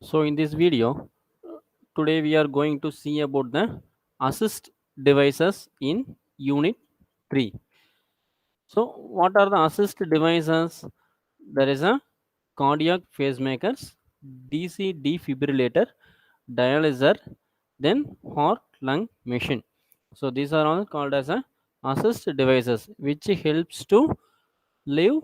So in this video, today we are going to see about the assist devices in unit 3. So what are the assist devices? There is a cardiac pacemakers, DC defibrillator, dialyzer, then heart lung machine. So these are all called as a assist devices which helps to live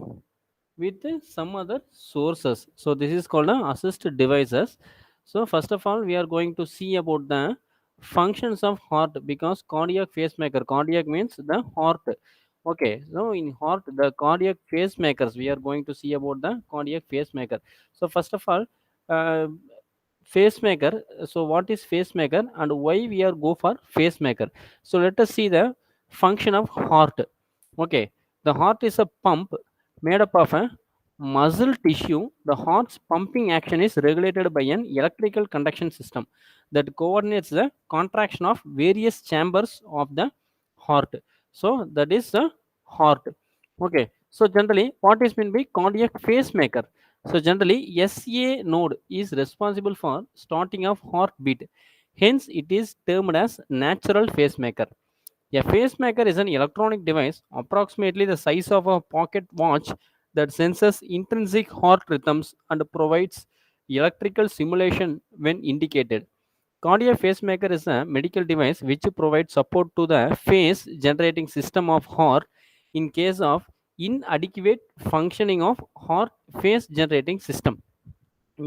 with some other sources. So this is called a assist devices. So first of all we are going to see about the functions of heart, because cardiac pacemaker, cardiac means the heart. Okay, so in heart the cardiac pacemakers, we are going to see about the cardiac pacemaker. So first of all, uh, pacemaker. So what is pacemaker and why we are go for pacemaker? So let us see the function of heart. Okay, the heart is a pump made up of a muscle tissue. The heart's pumping action is regulated by an electrical conduction system that coordinates the contraction of various chambers of the heart. So that is the heart. Okay, so generally what is meant by cardiac pacemaker? So generally SA node is responsible for starting of heartbeat, hence it is termed as natural pacemaker. A pacemaker is an electronic device approximately the size of a pocket watch that senses intrinsic heart rhythms and provides electrical stimulation when indicated. Cardiac pacemaker is a medical device which provides support to the phase generating system of heart in case of inadequate functioning of heart phase generating system.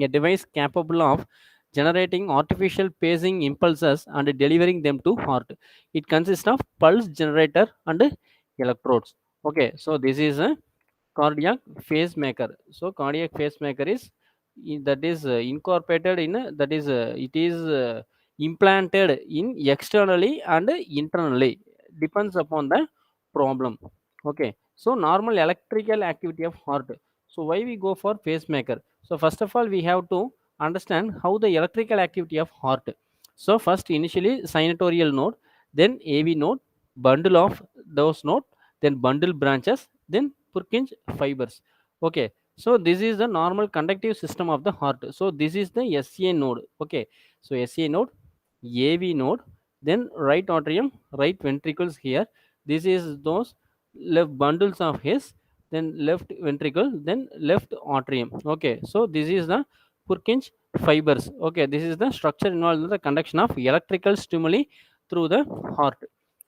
A device capable of generating artificial pacing impulses and delivering them to heart. It consists of pulse generator and electrodes. Okay, so this is a cardiac pacemaker. So cardiac pacemaker is that is incorporated in that is it is implanted in externally and internally, depends upon the problem. Okay, so normal electrical activity of heart. So why we go for pacemaker? So first of all we have to understand how the electrical activity of heart. So first initially sinusoidal node, then AV node, bundle of those node, then bundle branches, then Purkinje fibers. Okay, so this is the normal conductive system of the heart. So this is the SA node. Okay, so SA node, AV node, then right atrium, right ventricles here. This is those left bundles of his, then left ventricle, then left atrium. Okay, so this is the Purkinje fibers. Okay, this is the structure involved in the conduction of electrical stimuli through the heart.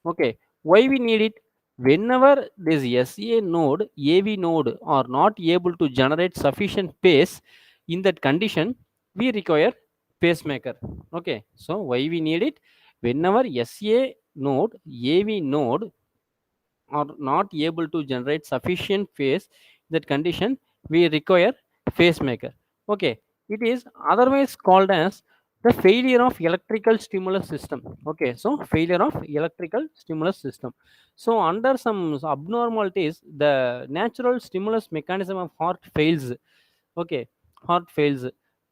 Okay, why we need it? Whenever this SA node, AV node are not able to generate sufficient pace, in that condition we require pacemaker. Okay, so why we need it? Whenever SA node, AV node are not able to generate sufficient phase, that condition we require pacemaker. Okay, it is otherwise called as the failure of electrical stimulus system. Okay, so failure of electrical stimulus system. So under some abnormalities the natural stimulus mechanism of heart fails. Okay, heart fails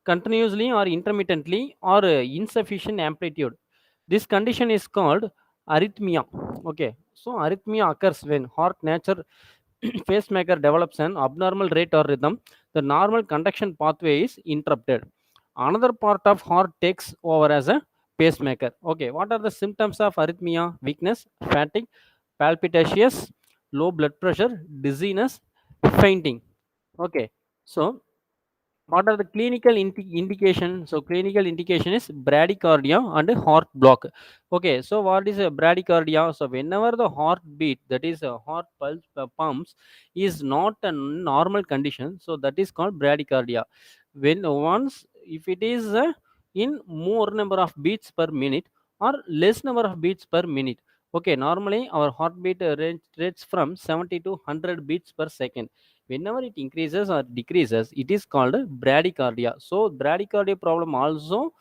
continuously or intermittently or insufficient amplitude. This condition is called arrhythmia. Okay, so arrhythmia occurs when heart nature pacemaker develops an abnormal rate or rhythm. The normal conduction pathway is interrupted. Another part of heart takes over as a pacemaker. Okay, what are the symptoms of arrhythmia? Weakness, fatigue, palpitations, low blood pressure, dizziness, fainting. Okay, so what are the clinical indication? So clinical indication is bradycardia and heart block. Okay, so what is a bradycardia? So whenever the heartbeat, that is a heart pulse pumps is not a normal condition, so that is called bradycardia. When once if it is in more number of beats per minute or less number of beats per minute. Okay, normally our heartbeat rates from 70 to 100 beats per second. Whenever it increases or decreases, it is called bradycardia. So bradycardia problem also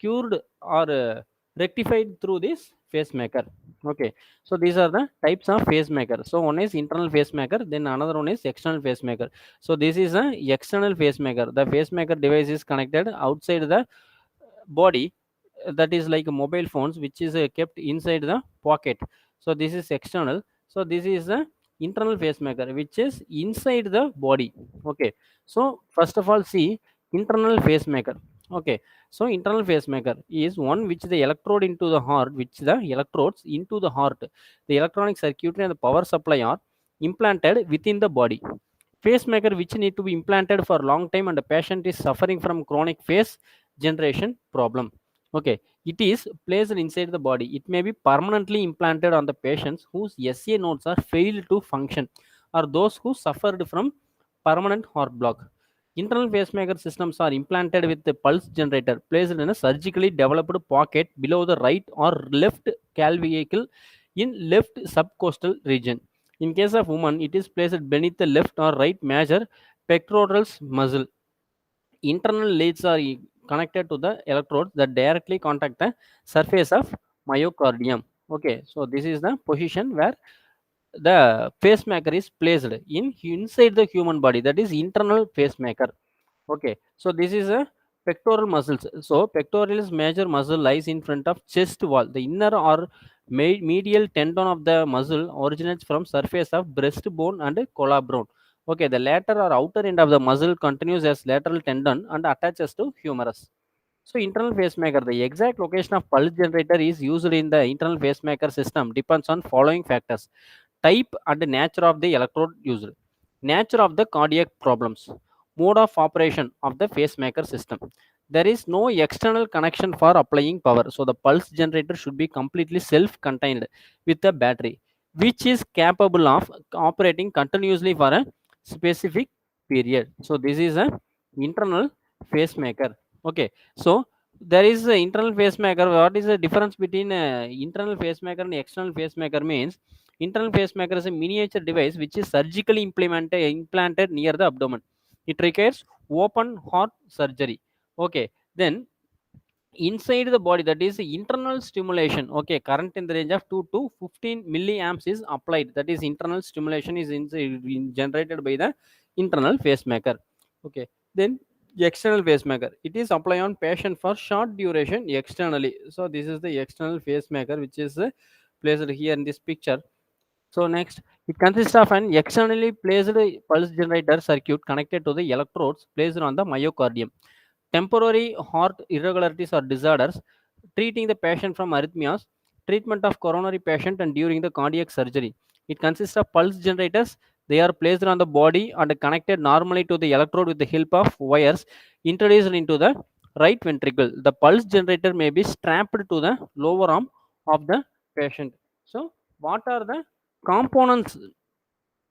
cured or rectified through this pacemaker. Okay, so these are the types of pacemaker. So one is internal pacemaker, then another one is external pacemaker. So this is a external pacemaker. The pacemaker device is connected outside the body, that is like mobile phones which is kept inside the pocket. So this is external. So this is the internal pacemaker which is inside the body. Okay, so first of all see internal pacemaker. Okay, so internal pacemaker is one which the electrode into the heart, which the electrodes into the heart, the electronic circuitry and the power supply are implanted within the body. Pacemaker which need to be implanted for long time and the patient is suffering from chronic phase generation problem. Okay, it is placed inside the body. It may be permanently implanted on the patients whose SA nodes are failed to function or those who suffered from permanent heart block. Internal pacemaker systems are implanted with the pulse generator placed in a surgically developed pocket below the right or left clavicle in left subcostal region. In case of woman, it is placed beneath the left or right major pectoral muscle. Internal leads are connected to the electrodes that directly contact the surface of myocardium. Okay, so this is the position where the pacemaker is placed in inside the human body. That is internal pacemaker. Okay, so this is a pectoral muscles. So pectoralis major muscle lies in front of chest wall. The inner or medial tendon of the muscle originates from surface of breastbone and collarbone. Okay, the latter or outer end of the muscle continues as lateral tendon and attaches to humerus. So internal pacemaker, the exact location of pulse generator is used in the internal pacemaker system depends on following factors: type and nature of the electrode used, nature of the cardiac problems, mode of operation of the pacemaker system. There is no external connection for applying power, so the pulse generator should be completely self-contained with a battery, which is capable of operating continuously for a specific period. So this is a internal pacemaker. Okay, so there is a internal pacemaker. What is the difference between internal pacemaker and external pacemaker? Means internal pacemaker is a miniature device which is surgically implanted near the abdomen. It requires open heart surgery. Okay, then inside the body, that is internal stimulation. Okay, current in the range of 2 to 15 milliamps is applied. That is internal stimulation is generated by the internal pacemaker. Okay, then external pacemaker, it is applied on patient for short duration externally. So this is the external pacemaker which is placed here in this picture. So next, it consists of an externally placed pulse generator circuit connected to the electrodes placed on the myocardium. Temporary heart irregularities or disorders, treating the patient from arrhythmias, treatment of coronary patient and during the cardiac surgery. It consists of pulse generators. They are placed on the body and connected normally to the electrode with the help of wires introduced into the right ventricle. The pulse generator may be strapped to the lower arm of the patient. So, what are the components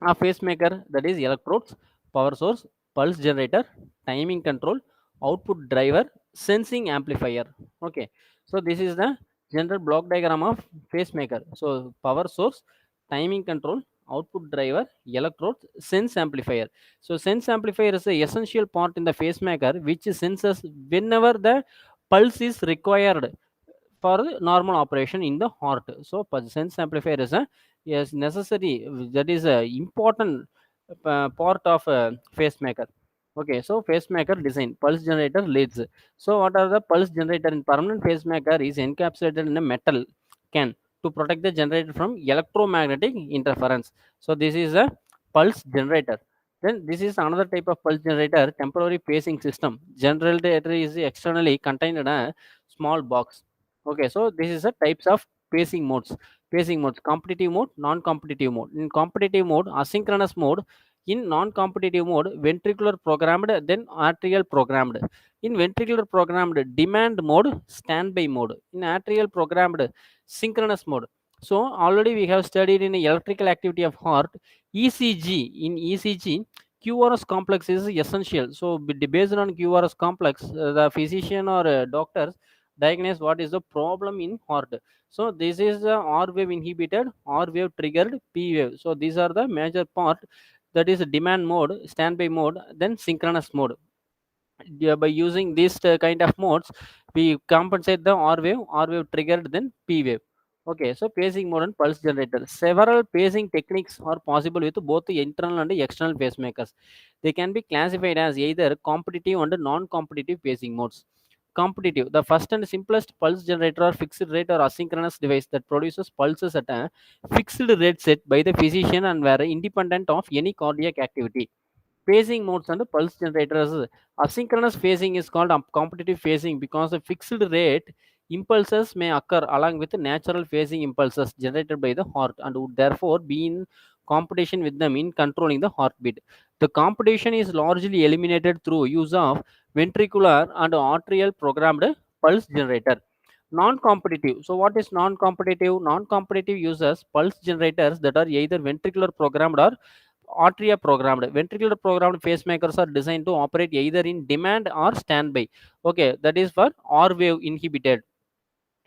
a pacemaker? That is electrodes, power source, pulse generator, timing control, output driver, sensing amplifier. Okay, so this is the general block diagram of pacemaker. So power source, timing control, output driver, electrodes, sense amplifier. So sense amplifier is a essential part in the pacemaker which senses whenever the pulse is required for normal operation in the heart. So sense amplifier is a yes necessary, that is a important part of pacemaker. Okay, so pacemaker design, pulse generator leads. So what are the pulse generator in permanent pacemaker is encapsulated in a metal can to protect the generator from electromagnetic interference. So this is a pulse generator. Then this is another type of pulse generator, temporary pacing system. Generator is externally contained in a small box. Okay, so this is the types of pacing modes. Pacing modes: competitive mode, non-competitive mode. In competitive mode, asynchronous mode. In non-competitive mode, ventricular programmed, then arterial programmed. In ventricular programmed, demand mode, standby mode. In arterial programmed, synchronous mode. So already we have studied in electrical activity of heart, ECG. In ECG, QRS complex is essential. So based on QRS complex, the physician or doctors diagnose what is the problem in heart. So this is the R wave inhibited, R wave triggered, P wave. So these are the major part. That is demand mode, standby mode, then synchronous mode. Yeah, by using this kind of modes, we compensate the R wave triggered, then P wave. Okay, so pacing mode and pulse generator. Several pacing techniques are possible with both the internal and external pacemakers. They can be classified as either competitive and non-competitive pacing modes. Competitive, the first and simplest pulse generator or fixed rate or asynchronous device that produces pulses at a fixed rate set by the physician and were independent of any cardiac activity. Phasing modes and pulse generators. Asynchronous phasing is called competitive phasing because the fixed rate impulses may occur along with natural phasing impulses generated by the heart and would therefore be in competition with them in controlling the heartbeat. The competition is largely eliminated through use of ventricular and arterial programmed pulse generator. Non-competitive. So what is non-competitive? Non-competitive uses pulse generators that are either ventricular programmed or arteria programmed. Ventricular programmed pacemakers are designed to operate either in demand or standby. Okay, that is for R wave inhibited.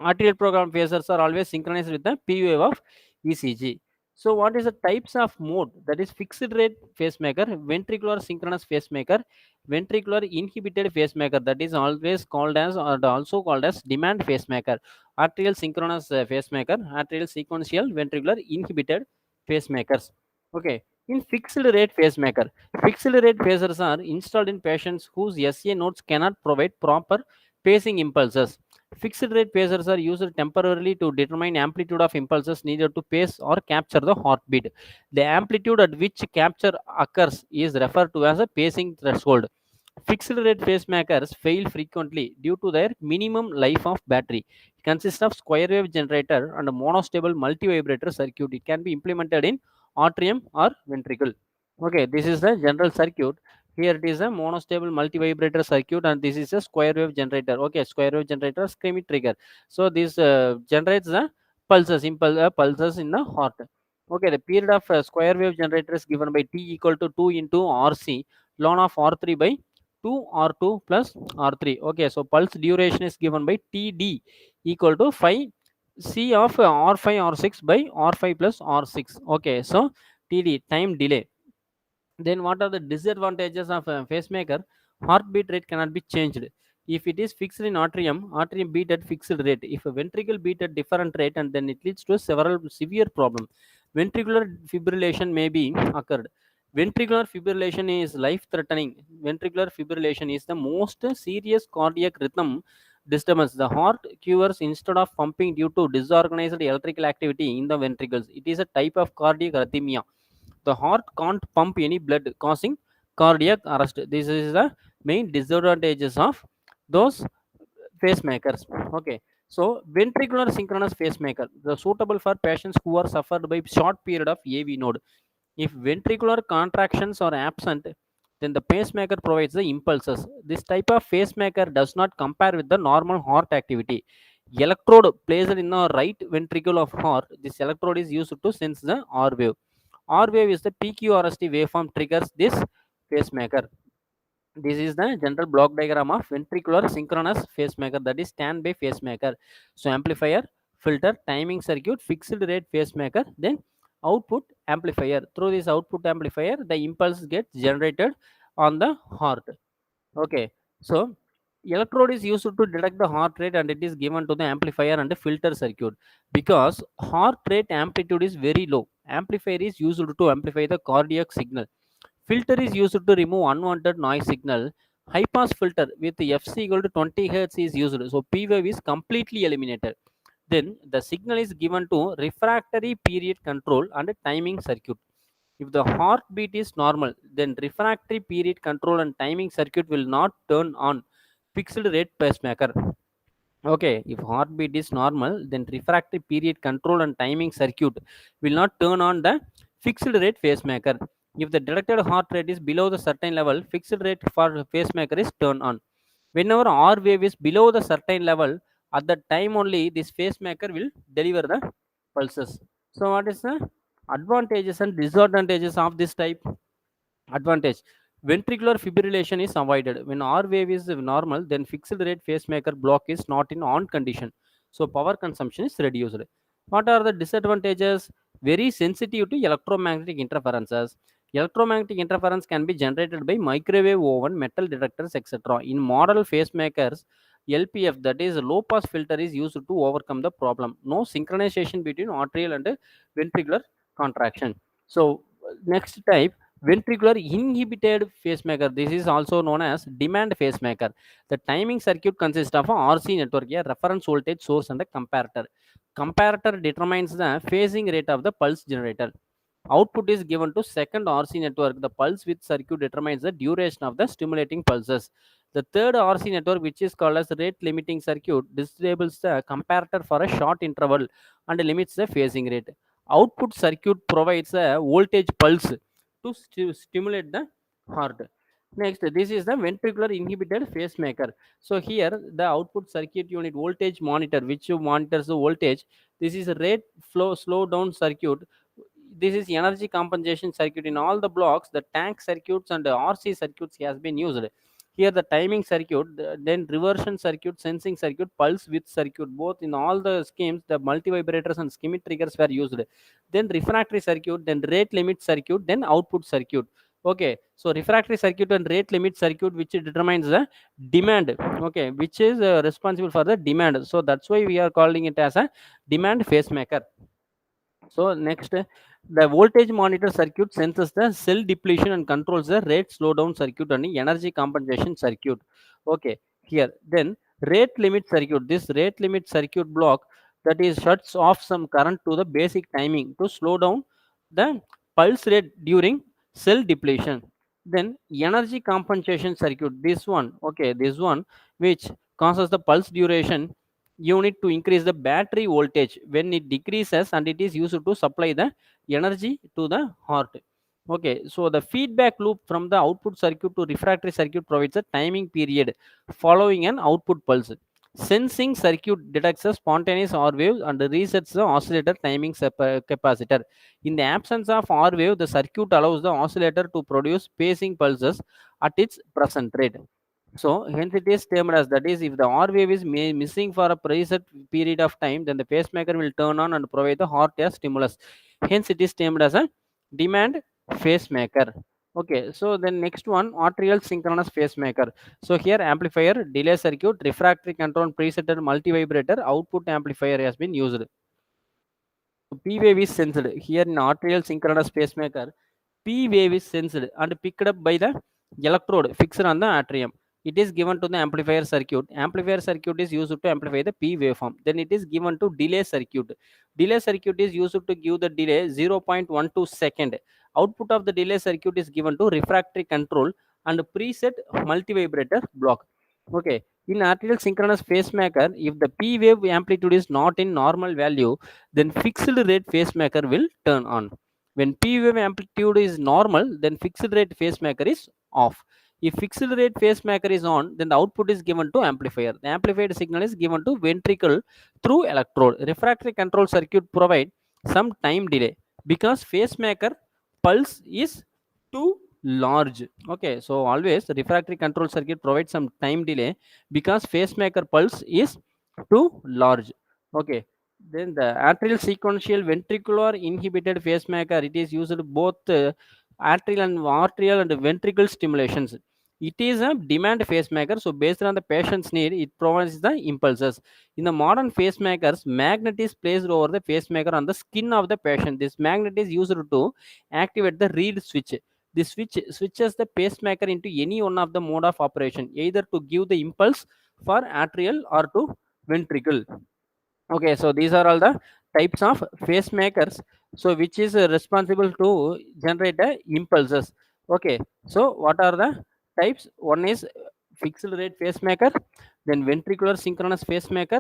Arterial program phasers are always synchronized with the P wave of ECG. So, what is the types of mode? That is fixed rate pacemaker, ventricular synchronous pacemaker, ventricular inhibited pacemaker. That is always called as or also called as demand pacemaker, arterial synchronous pacemaker, arterial sequential ventricular inhibited pacemakers. Okay. In fixed rate pacemaker, fixed rate phasers are installed in patients whose SA nodes cannot provide proper pacing impulses. Fixed rate pacers are used temporarily to determine amplitude of impulses needed to pace or capture the heartbeat. The amplitude at which capture occurs is referred to as a pacing threshold. Fixed rate pacemakers fail frequently due to their minimum life of battery. It consists of square wave generator and a monostable multivibrator circuit. It can be implemented in atrium or ventricle. Okay, this is the general circuit. Here it is a monostable multivibrator circuit, and this is a square wave generator. Okay, square wave generator, screaming trigger. So this generates the pulses in the heart. Okay, the period of square wave generator is given by T equal to 2 into RC ln of R3 by 2 R2 plus R3. Okay, so pulse duration is given by TD equal to 5 C of R5 R6 by R5 plus R6. Okay, so TD time delay. Then what are the disadvantages of a pacemaker? Heartbeat rate cannot be changed. If it is fixed in atrium beat at fixed rate. If a ventricle beat at different rate, and then it leads to several severe problem. Ventricular fibrillation may be occurred. Ventricular fibrillation is life-threatening. Ventricular fibrillation is the most serious cardiac rhythm disturbance. The heart cures instead of pumping due to disorganized electrical activity in the ventricles. It is a type of cardiac arrhythmia. The heart can't pump any blood, causing cardiac arrest. This is the main disadvantages of those pacemakers. Okay, so ventricular synchronous pacemaker, the suitable for patients who are suffered by short period of AV node. If ventricular contractions are absent, then the pacemaker provides the impulses. This type of pacemaker does not compare with the normal heart activity. Electrode placed in the right ventricle of heart. This electrode is used to sense the R wave. R wave is the PQRST waveform triggers this pacemaker. This is the general block diagram of ventricular synchronous pacemaker, that is standby pacemaker. So amplifier, filter, timing circuit, fixed rate pacemaker, then output amplifier. Through this output amplifier, the impulse gets generated on the heart. Okay, so electrode is used to detect the heart rate, and it is given to the amplifier and the filter circuit. Because heart rate amplitude is very low, amplifier is used to amplify the cardiac signal. Filter is used to remove unwanted noise signal. High pass filter with FC equal to 20 Hz is used. So P wave is completely eliminated. Then the signal is given to refractory period control and timing circuit. If the heartbeat is normal, then refractory period control and timing circuit will not turn on. Fixed rate pacemaker. Okay, if heartbeat is normal, then refractory period control and timing circuit will not turn on the fixed rate pacemaker. If the detected heart rate is below the certain level, fixed rate for pacemaker is turned on. Whenever R wave is below the certain level, at that time only this pacemaker will deliver the pulses. So, what is the advantages and disadvantages of this type? Advantage: ventricular fibrillation is avoided. When R wave is normal, then fixed rate pacemaker block is not in on condition. So power consumption is reduced. What are the disadvantages? Very sensitive to electromagnetic interferences. Electromagnetic interference can be generated by microwave oven, metal detectors, etc. In model pacemakers, LPF, that is low pass filter, is used to overcome the problem. No synchronization between arterial and ventricular contraction. So next type, ventricular inhibited pacemaker. This is also known as demand pacemaker. The timing circuit consists of a RC network, a reference voltage source, and a comparator. Comparator determines the phasing rate of the pulse generator. Output is given to second RC network. The pulse width circuit determines the duration of the stimulating pulses. The third RC network, which is called as rate limiting circuit, disables the comparator for a short interval and limits the phasing rate. Output circuit provides a voltage pulse to stimulate the heart. Next, this is the ventricular inhibited pacemaker. So here the output circuit unit voltage monitor, which monitors the voltage. This is a rate flow slow down circuit. This is energy compensation circuit. In all the blocks, the tank circuits and the RC circuits has been used. Here the timing circuit, then reversion circuit, sensing circuit, pulse width circuit. Both in all the schemes, the multivibrators and ischemic triggers were used. Then refractory circuit, then rate limit circuit, then output circuit. Okay, so refractory circuit and rate limit circuit, which determines the demand. Okay, which is responsible for the demand. So that's why we are calling it as a demand pacemaker. So next, the voltage monitor circuit senses the cell depletion and controls the rate slowdown circuit and energy compensation circuit. Okay, here then rate limit circuit. This rate limit circuit block, that is shuts off some current to the basic timing to slow down the pulse rate during cell depletion. Then energy compensation circuit. This one, okay, this one which causes the pulse duration unit to increase the battery voltage when it decreases, and it is used to supply the energy to the heart. Okay, so the feedback loop from the output circuit to refractory circuit provides a timing period following an output pulse. Sensing circuit detects a spontaneous R wave and resets the oscillator timing capacitor. In the absence of R wave, the circuit allows the oscillator to produce pacing pulses at its present rate. So hence it is termed as, that is, if the R wave is missing for a preset period of time, then the pacemaker will turn on and provide the heart as stimulus. Hence it is termed as a demand pacemaker. Okay, so then next one, arterial synchronous pacemaker. So here amplifier, delay circuit, refractory control, preset multivibrator, output amplifier has been used. P wave is sensed. Here in arterial synchronous pacemaker, P wave is sensed and picked up by the electrode fixed on the atrium. It is given to the amplifier circuit. Amplifier circuit is used to amplify the P waveform. Then it is given to delay circuit. Delay circuit is used to give the delay 0.12 second. Output of the delay circuit is given to refractory control and preset multivibrator block. Okay. In arterial synchronous pacemaker, if the P wave amplitude is not in normal value, then fixed rate pacemaker will turn on. When P wave amplitude is normal, then fixed rate pacemaker is off. If fixed rate pacemaker is on, then the output is given to amplifier. The amplified signal is given to ventricle through electrode. Refractory control circuit provide some time delay because pacemaker pulse is too large. Okay, so always the refractory control circuit provides some time delay because pacemaker pulse is too large. Okay, then the atrial sequential ventricular inhibited pacemaker, it is used both arterial and ventricle stimulations. It is a demand pacemaker, so based on the patient's need, it provides the impulses. In the modern pacemakers, magnet is placed over the pacemaker on the skin of the patient. This magnet is used to activate the reed switch. This switch switches the pacemaker into any one of the mode of operation, either to give the impulse for atrial or to ventricle. Okay, so these are all the types of pacemakers, so which is responsible to generate the impulses. Okay, so what are the types? One is fixed rate pacemaker, then ventricular synchronous pacemaker,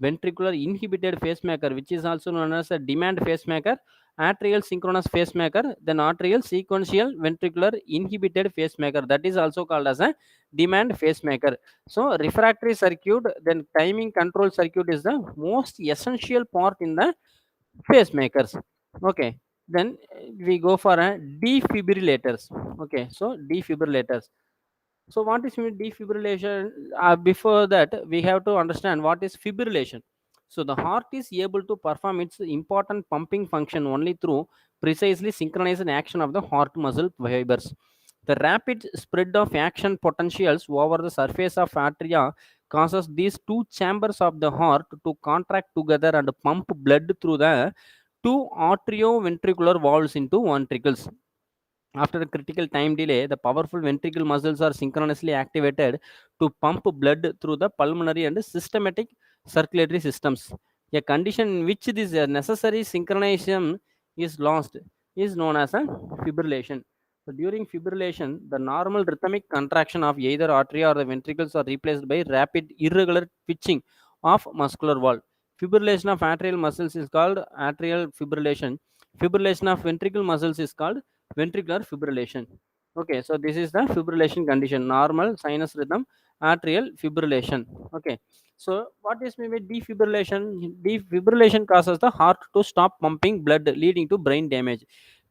ventricular inhibited pacemaker, which is also known as a demand pacemaker, atrial synchronous pacemaker, then atrial sequential ventricular inhibited pacemaker, that is also called as a demand pacemaker. So refractory circuit, then timing control circuit is the most essential part in the pacemakers. Okay, then we go for a defibrillators. Okay, so defibrillators. So what is defibrillation? Before that, we have to understand what is fibrillation. So the heart is able to perform its important pumping function only through precisely synchronized action of the heart muscle fibers. The rapid spread of action potentials over the surface of atria causes these two chambers of the heart to contract together and pump blood through the two atrioventricular valves into ventricles. After a critical time delay, the powerful ventricle muscles are synchronously activated to pump blood through the pulmonary and systematic circulatory systems. A condition in which this necessary synchronization is lost, is known as a fibrillation. So during fibrillation, the normal rhythmic contraction of either artery or the ventricles are replaced by rapid irregular twitching of muscular wall. Fibrillation of atrial muscles is called atrial fibrillation. Fibrillation of ventricle muscles is called ventricular fibrillation. Okay, so this is the fibrillation condition, normal sinus rhythm, atrial fibrillation. Okay, so what is meant by defibrillation? Defibrillation causes the heart to stop pumping blood, leading to brain damage.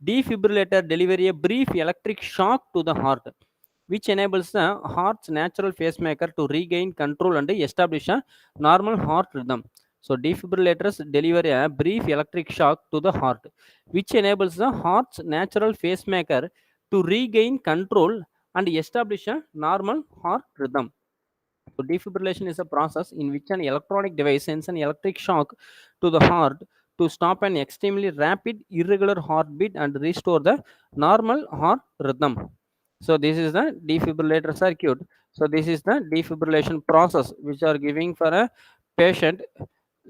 Defibrillator deliver a brief electric shock to the heart, which enables the heart's natural pacemaker to regain control and establish a normal heart rhythm. So defibrillators deliver a brief electric shock to the heart, which enables the heart's natural pacemaker to regain control and establish a normal heart rhythm. So defibrillation is a process in which an electronic device sends an electric shock to the heart to stop an extremely rapid, irregular heartbeat and restore the normal heart rhythm. So this is the defibrillator circuit. So this is the defibrillation process which are giving for a patient.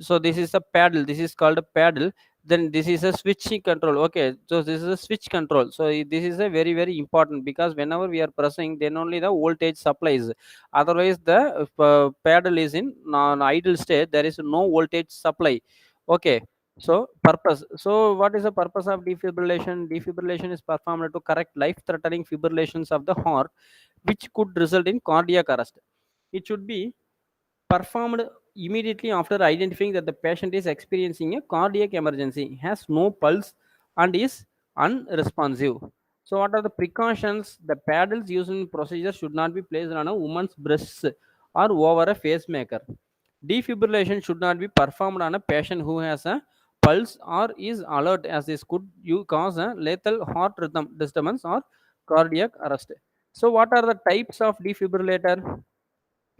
So this is a paddle. This is called a paddle. Then this is a switching control. Okay, so this is a switch control. So this is a very important, because whenever we are pressing, then only the voltage supplies. Otherwise the paddle is in idle state, there is no voltage supply. Okay, so purpose. So what is the purpose of defibrillation? Defibrillation is performed to correct life threatening fibrillations of the heart, which could result in cardiac arrest. It should be performed immediately after identifying that the patient is experiencing a cardiac emergency, has no pulse, and is unresponsive. So, what are the precautions? The paddles used in procedure should not be placed on a woman's breasts or over a pacemaker. Defibrillation should not be performed on a patient who has a pulse or is alert, as this could cause a lethal heart rhythm disturbance or cardiac arrest. So, what are the types of defibrillator?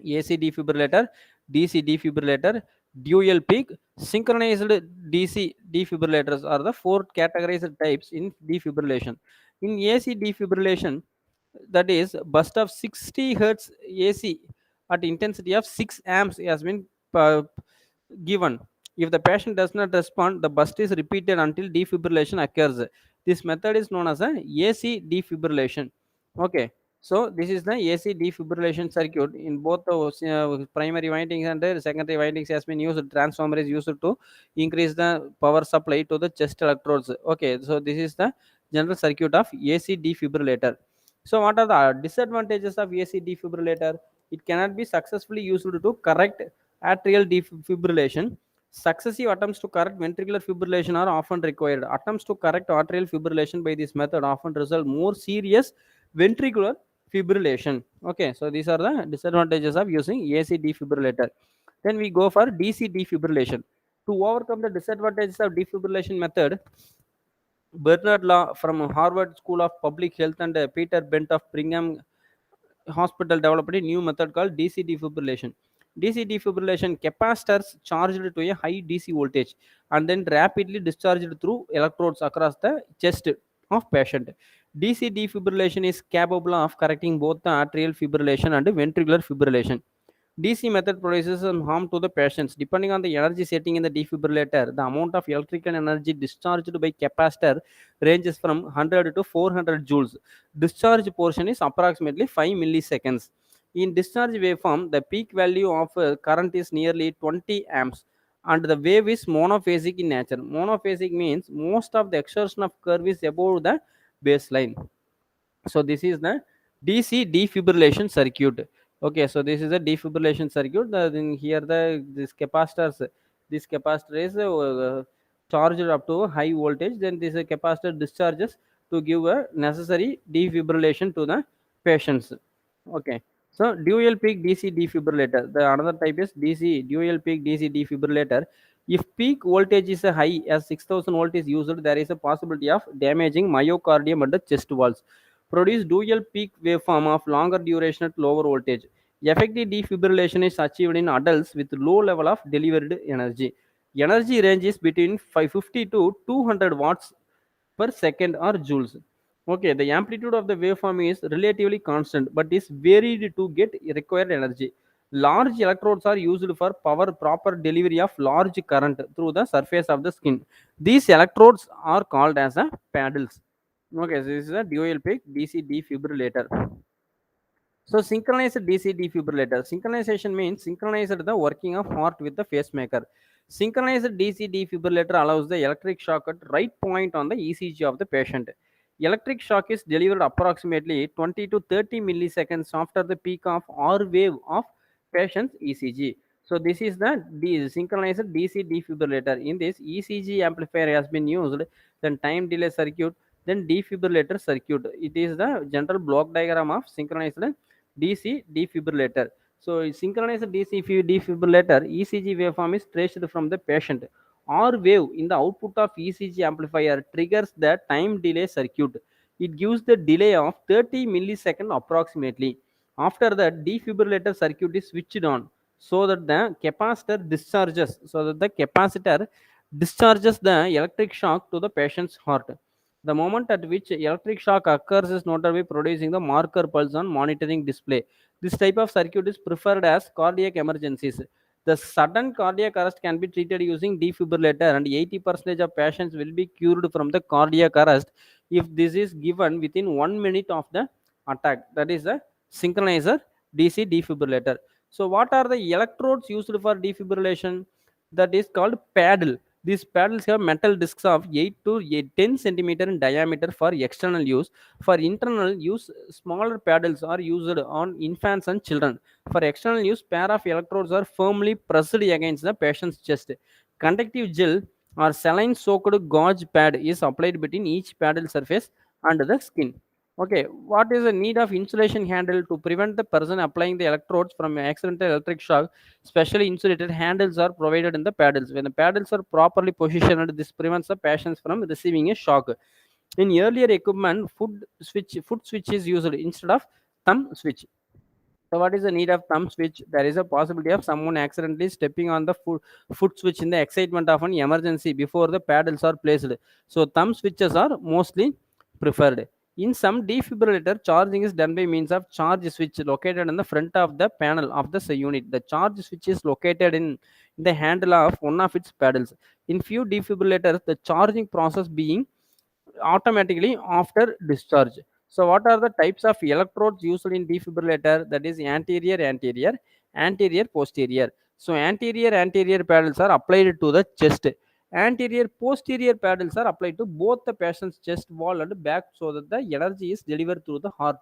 AC defibrillator, DC defibrillator, dual peak, synchronized DC defibrillators are the four categorized types in defibrillation. In AC defibrillation, that is burst of 60 hertz AC at intensity of 6 amps has been uh, given. If the patient does not respond, the burst is repeated until defibrillation occurs. This method is known as a AC defibrillation. Okay, so this is the AC defibrillation circuit. In both the primary windings and the secondary windings has been used. Transformer is used to increase the power supply to the chest electrodes. Okay, so this is the general circuit of AC defibrillator. So what are the disadvantages of AC defibrillator? It cannot be successfully used to correct atrial defibrillation. Successive attempts to correct ventricular fibrillation are often required. Attempts to correct atrial fibrillation by this method often result more serious ventricular fibrillation. Okay, so these are the disadvantages of using AC defibrillator. Then we go for DC defibrillation. To overcome the disadvantages of defibrillation method, Bernard Law from Harvard School of Public Health and Peter Bent of Brigham Hospital developed a new method called DC defibrillation. DC defibrillation, capacitors charged to a high DC voltage and then rapidly discharged through electrodes across the chest of patient. DC defibrillation is capable of correcting both the atrial fibrillation and ventricular fibrillation. DC method produces some harm to the patients. Depending on the energy setting in the defibrillator, the amount of electrical energy discharged by capacitor ranges from 100 to 400 joules. Discharge portion is approximately 5 milliseconds. In discharge waveform, the peak value of current is nearly 20 amps and the wave is monophasic in nature. Monophasic means most of the exertion of curve is above the baseline. So this is the DC defibrillation circuit. Okay, so this is the defibrillation circuit. Then here the this capacitors, this capacitor is charged up to high voltage. Then this capacitor discharges to give a necessary defibrillation to the patients. Okay, so dual peak DC defibrillator. The another type is DC dual peak DC defibrillator. If peak voltage is a high as 6000 volt is used, there is a possibility of damaging myocardium and the chest walls. Produce dual peak waveform of longer duration at lower voltage. Effective defibrillation is achieved in adults with low level of delivered energy. Energy range is between 550 to 200 watts per second or joules. Okay, the amplitude of the waveform is relatively constant but is varied to get required energy. Large electrodes are used for power proper delivery of large current through the surface of the skin. These electrodes are called as a paddles. Okay, so this is a dual peak DC defibrillator. So synchronized DC defibrillator. Synchronization means synchronized the working of heart with the pacemaker. Synchronized DC defibrillator allows the electric shock at right point on the ECG of the patient. Electric shock is delivered approximately 20 to 30 milliseconds after the peak of R wave of patient's ECG. So this is the synchronized DC defibrillator. In this, ECG amplifier has been used, then time delay circuit, then defibrillator circuit. It is the general block diagram of synchronized DC defibrillator. So synchronized DC defibrillator ECG waveform is traced from the patient. R wave in the output of ECG amplifier triggers the time delay circuit. It gives the delay of 30 milliseconds approximately. After that, defibrillator circuit is switched on so that the capacitor discharges. So that the capacitor discharges the electric shock to the patient's heart. The moment at which electric shock occurs is noted by producing the marker pulse on monitoring display. This type of circuit is preferred as cardiac emergencies. The sudden cardiac arrest can be treated using defibrillator, and 80% of patients will be cured from the cardiac arrest if this is given within 1 minute of the attack. That is a synchronizer DC defibrillator. So, what are the electrodes used for defibrillation? That is called paddle. These paddles have metal discs of 8 to 10 centimeter in diameter for external use. For internal use, smaller paddles are used on infants and children. For external use, pair of electrodes are firmly pressed against the patient's chest. Conductive gel or saline soaked gauze pad is applied between each paddle surface and the skin. Okay, what is the need of insulation handle to prevent the person applying the electrodes from accidental electric shock? Specially insulated handles are provided in the paddles. When the paddles are properly positioned, this prevents the patients from receiving a shock. In earlier equipment, foot switch is used instead of thumb switch. So, what is the need of thumb switch? There is a possibility of someone accidentally stepping on the foot switch in the excitement of an emergency before the paddles are placed. So, thumb switches are mostly preferred. In some defibrillator, charging is done by means of charge switch located in the front of the panel of the unit. The charge switch is located in the handle of one of its paddles. In few defibrillators, the charging process being automatically after discharge. So, what are the types of electrodes used in defibrillator? That is anterior, posterior. So, anterior paddles are applied to the chest. Anterior posterior paddles are applied to both the patient's chest wall and back so that the energy is delivered through the heart.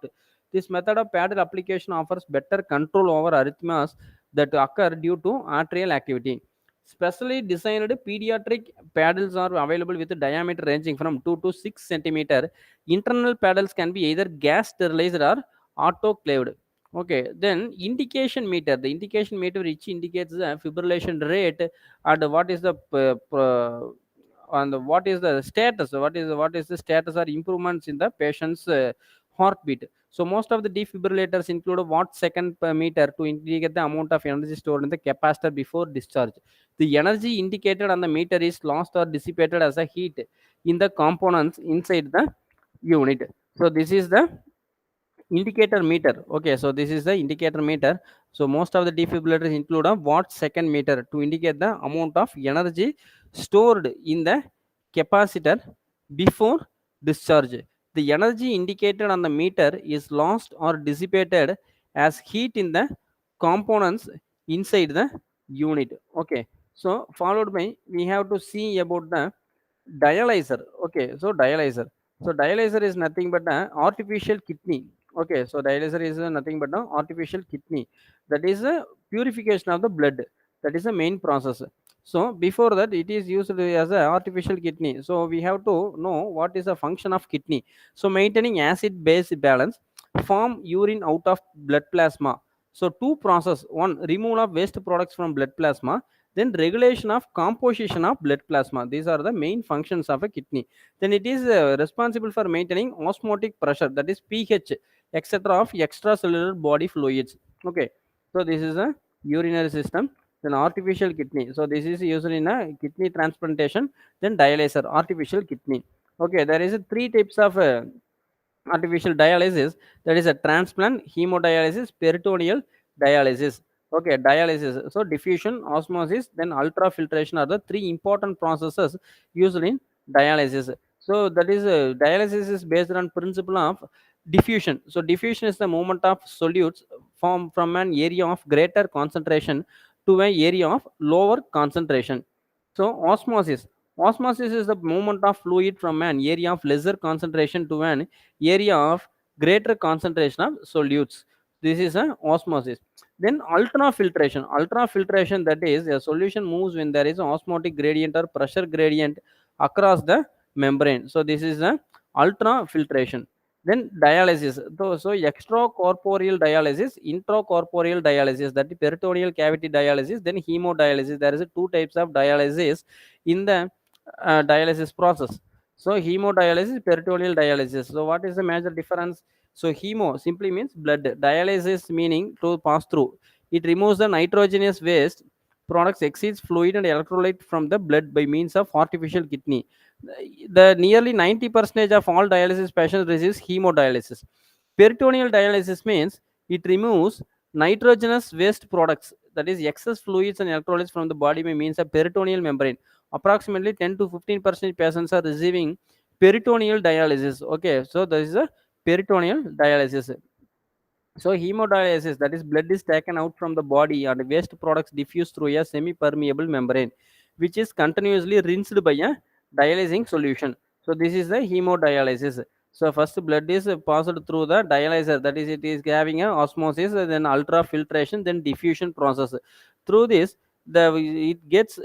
This method of paddle application offers better control over arrhythmias that occur due to arterial activity. Specially designed pediatric paddles are available with a diameter ranging from 2 to 6 centimeter. Internal paddles can be either gas sterilized or autoclaved. Okay, then indication meter. The indication meter which indicates the fibrillation rate and what is the and what is the status. What is the status or improvements in the patient's heartbeat. So most of the defibrillators include a watt second per meter to indicate the amount of energy stored in the capacitor before discharge. The energy indicated on the meter is lost or dissipated as a heat in the components inside the unit. So this is the indicator meter. Okay, so this is the indicator meter. So most of the defibrillators include a watt second meter to indicate the amount of energy stored in the capacitor before discharge. The energy indicated on the meter is lost or dissipated as heat in the components inside the unit. Okay, so followed by we have to see about the dialyzer. Okay, so dialyzer is nothing but an artificial kidney. Okay, so dialyzer is nothing but an artificial kidney. That is a purification of the blood. That is the main process. So before that, it is used as an artificial kidney. So we have to know what is the function of kidney. So maintaining acid-base balance, form urine out of blood plasma. So two process: one, removal of waste products from blood plasma, then regulation of composition of blood plasma. These are the main functions of a kidney. Then it is responsible for maintaining osmotic pressure, that is pH, etc. of extracellular body fluids. Okay, so this is a urinary system. Then artificial kidney, so this is used in a kidney transplantation. Then dialyzer, artificial kidney. Okay, there is three types of artificial dialysis. That is a transplant, hemodialysis, peritoneal dialysis. Okay, dialysis. So diffusion, osmosis, then ultrafiltration are the three important processes used in dialysis. So that is dialysis is based on principle of diffusion. So diffusion is the movement of solutes from an area of greater concentration to an area of lower concentration. So osmosis is the movement of fluid from an area of lesser concentration to an area of greater concentration of solutes. This is a osmosis. Then ultrafiltration, that is a solution moves when there is an osmotic gradient or pressure gradient across the membrane. So this is a ultrafiltration. Then dialysis. So extracorporeal dialysis, intracorporeal dialysis, that is peritoneal cavity dialysis, then hemodialysis. There is two types of dialysis in the dialysis process. So hemodialysis, peritoneal dialysis. So what is the major difference? So hemo simply means blood. Dialysis meaning to pass through. It removes the nitrogenous waste products, exceeds fluid and electrolyte from the blood by means of artificial kidney. The nearly 90% of all dialysis patients receives hemodialysis. Peritoneal dialysis means it removes nitrogenous waste products, that is excess fluids and electrolytes from the body by means of peritoneal membrane. Approximately 10 to 15% patients are receiving peritoneal dialysis. Okay, so this is a peritoneal dialysis. So hemodialysis, that is blood is taken out from the body and waste products diffused through a semi-permeable membrane, which is continuously rinsed by a dialysing solution. So this is the hemodialysis. So first blood is passed through the dialyzer, that is it is having a osmosis, then ultrafiltration, then diffusion process. Through this, it gets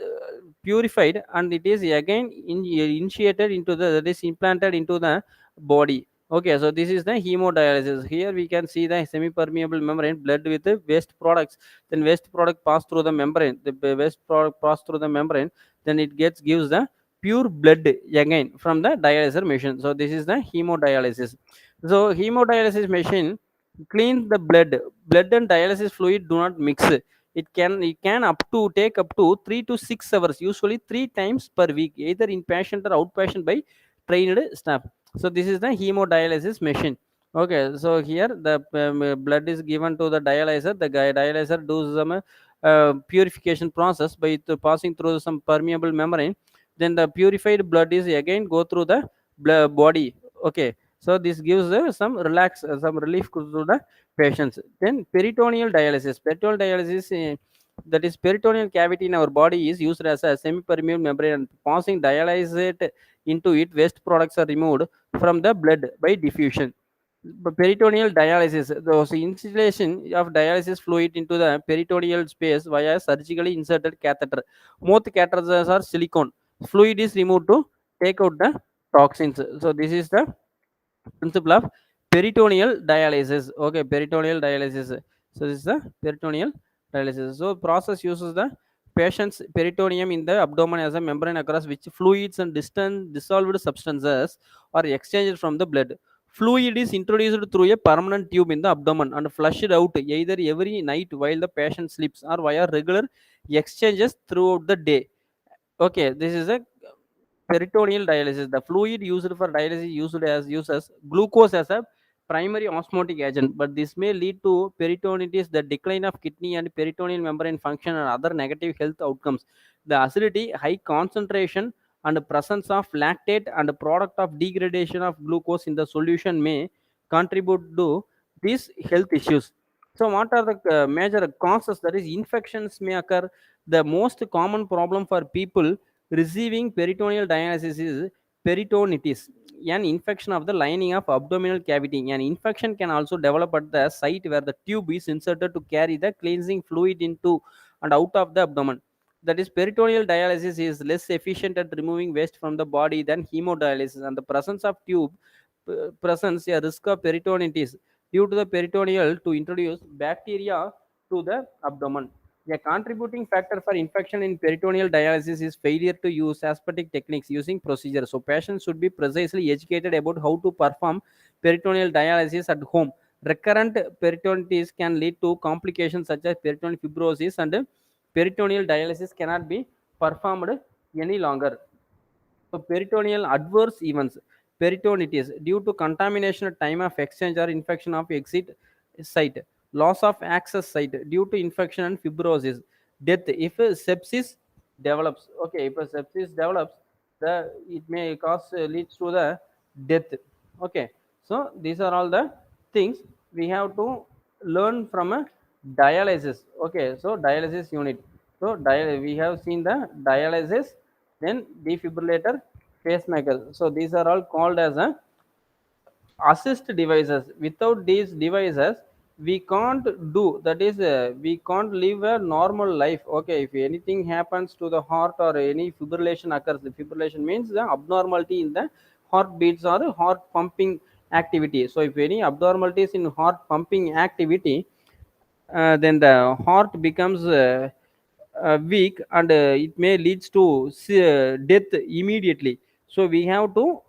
purified and it is again initiated into that is implanted into the body. Okay, so this is the hemodialysis. Here we can see the semi-permeable membrane, blood with the waste products. Then waste product pass through the membrane. The waste product pass through the membrane. Then it gives the pure blood again from the dialyzer machine. So this is the hemodialysis. So hemodialysis machine cleans the blood. Blood and dialysis fluid do not mix. It can up to take up to 3 to 6 hours, usually 3 times per week, either inpatient or outpatient by trained staff. So this is the hemodialysis machine. Okay, so here the blood is given to the dialyzer. The dialyzer does some purification process by passing through some permeable membrane. Then the purified blood is again go through the body. Okay, so this gives some relief to the patients. Then peritoneal dialysis. Peritoneal dialysis, that is peritoneal cavity in our body is used as a semi-permeable membrane, and passing dialysate into it, waste products are removed from the blood by diffusion. Peritoneal dialysis, the installation of dialysis fluid into the peritoneal space via surgically inserted catheter. Most catheters are silicone. Fluid is removed to take out the toxins. So this is the principle of peritoneal dialysis. Okay, peritoneal dialysis. So this is the peritoneal dialysis. So process uses the patient's peritoneum in the abdomen as a membrane across which fluids and distant dissolved substances are exchanged from the blood. Fluid is introduced through a permanent tube in the abdomen and flushed out either every night while the patient sleeps or via regular exchanges throughout the day. Okay, this is a peritoneal dialysis. The fluid used for dialysis uses glucose as a primary osmotic agent, but this may lead to peritonitis, the decline of kidney and peritoneal membrane function, and other negative health outcomes. The acidity, high concentration, and presence of lactate and product of degradation of glucose in the solution may contribute to these health issues. So, what are the major causes? That is, infections may occur. The most common problem for people receiving peritoneal dialysis is peritonitis, an infection of the lining of abdominal cavity. An infection can also develop at the site where the tube is inserted to carry the cleansing fluid into and out of the abdomen. That is, peritoneal dialysis is less efficient at removing waste from the body than hemodialysis, and the presence of tube presents a risk of peritonitis due to the peritoneal to introduce bacteria to the abdomen. A contributing factor for infection in peritoneal dialysis is failure to use aseptic techniques using procedures. So patients should be precisely educated about how to perform peritoneal dialysis at home. Recurrent peritonitis can lead to complications such as peritoneal fibrosis, and peritoneal dialysis cannot be performed any longer. So peritoneal adverse events, peritonitis due to contamination at time of exchange or infection of exit site. loss of access site due to infection and fibrosis, death if sepsis develops. Okay, if a sepsis develops, the it may cause leads to the death. Okay, so these are all the things we have to learn from a dialysis. Okay, so dialysis unit. So we have seen the dialysis, then defibrillator, pacemaker. So these are all called as a assist devices. Without these devices we can't do, that is we can't live a normal life. Okay, if anything happens to the heart or any fibrillation occurs, the fibrillation means the abnormality in the heartbeats or heart pumping activity. So if any abnormalities in heart pumping activity, then the heart becomes weak, and it may leads to death immediately. So we have to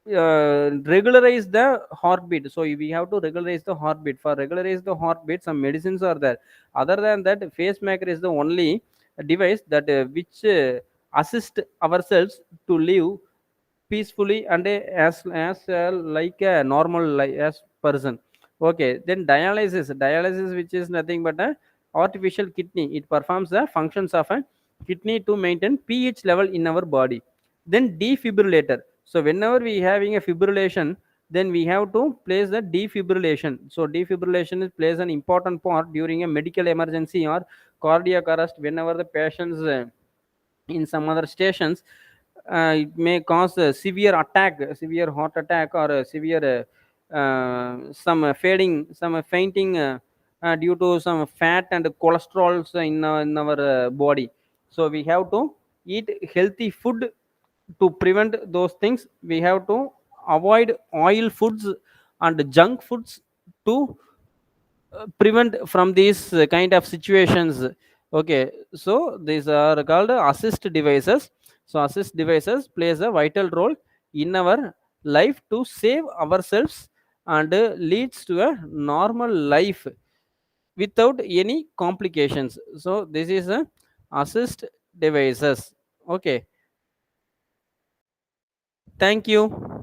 regularize the heartbeat. So we have to regularize the heartbeat. For regularize the heartbeat, some medicines are there. Other than that, pacemaker is the only device that which assist ourselves to live peacefully and as like a normal as person. Okay, then dialysis which is nothing but a artificial kidney. It performs the functions of a kidney to maintain pH level in our body. Then defibrillator. So whenever we having a fibrillation, then we have to place the defibrillation. So defibrillation plays an important part during a medical emergency or cardiac arrest. Whenever the patients in some other stations, it may cause a severe attack, a severe heart attack, or a severe some fading, some fainting due to some fat and cholesterols in our body. So we have to eat healthy food to prevent those things. We have to avoid oil foods and junk foods to prevent from these kind of situations. Okay, so these are called assist devices. So assist devices plays a vital role in our life to save ourselves and leads to a normal life without any complications. So this is a assist devices. Okay, thank you.